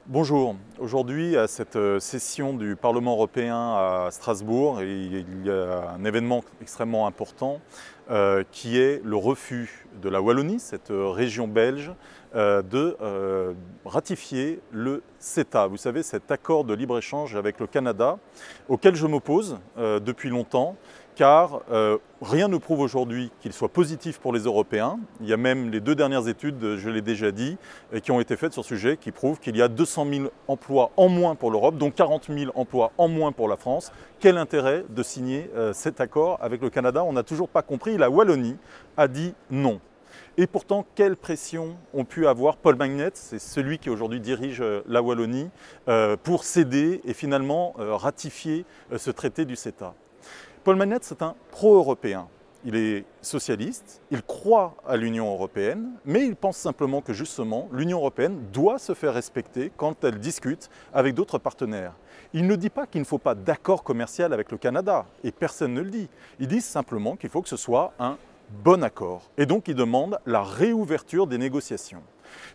Bonjour, aujourd'hui à cette session du Parlement européen à Strasbourg, il y a un événement extrêmement important qui est le refus de la Wallonie, cette région belge, de ratifier le CETA. Vous savez, cet accord de libre-échange avec le Canada, auquel je m'oppose depuis longtemps, car rien ne prouve aujourd'hui qu'il soit positif pour les Européens. Il y a même les 2 dernières études, je l'ai déjà dit, qui ont été faites sur ce sujet, qui prouvent qu'il y a 200 000 emplois en moins pour l'Europe, donc 40 000 emplois en moins pour la France. Quel intérêt de signer cet accord avec le Canada? On n'a toujours pas compris. La Wallonie a dit non. Et pourtant, quelle pression ont pu avoir Paul Magnette, c'est celui qui aujourd'hui dirige la Wallonie, pour céder et finalement ratifier ce traité du CETA. Paul Magnette, c'est un pro-européen. Il est socialiste, il croit à l'Union européenne, mais il pense simplement que justement l'Union européenne doit se faire respecter quand elle discute avec d'autres partenaires. Il ne dit pas qu'il ne faut pas d'accord commercial avec le Canada, et personne ne le dit. Il dit simplement qu'il faut que ce soit un bon accord. Et donc il demande la réouverture des négociations.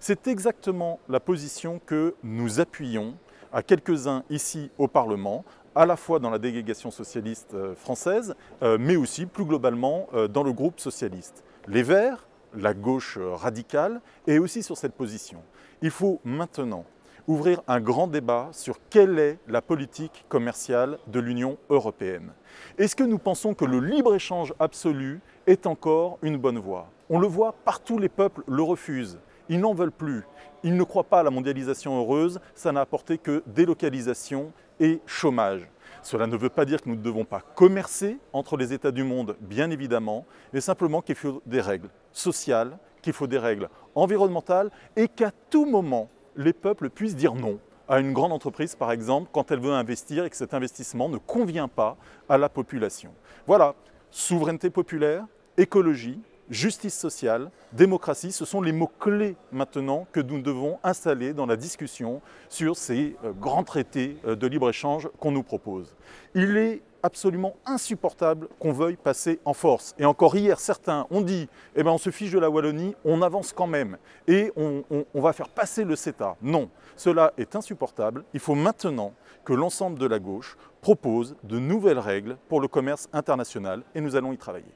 C'est exactement la position que nous appuyons à quelques-uns ici au Parlement, à la fois dans la délégation socialiste française, mais aussi plus globalement dans le groupe socialiste. Les Verts, la gauche radicale, est aussi sur cette position. Il faut maintenant ouvrir un grand débat sur quelle est la politique commerciale de l'Union européenne. Est-ce que nous pensons que le libre-échange absolu est encore une bonne voie? On le voit partout, les peuples le refusent. Ils n'en veulent plus. Ils ne croient pas à la mondialisation heureuse, ça n'a apporté que délocalisation et chômage. Cela ne veut pas dire que nous ne devons pas commercer entre les États du monde, bien évidemment, mais simplement qu'il faut des règles sociales, qu'il faut des règles environnementales et qu'à tout moment, les peuples puissent dire non à une grande entreprise, par exemple, quand elle veut investir et que cet investissement ne convient pas à la population. Voilà, souveraineté populaire, écologie, justice sociale, démocratie, ce sont les mots-clés maintenant que nous devons installer dans la discussion sur ces grands traités de libre-échange qu'on nous propose. Il est absolument insupportable qu'on veuille passer en force. Et encore hier, certains ont dit « eh bien, on se fiche de la Wallonie, on avance quand même et on va faire passer le CETA ». Non, cela est insupportable. Il faut maintenant que l'ensemble de la gauche propose de nouvelles règles pour le commerce international et nous allons y travailler.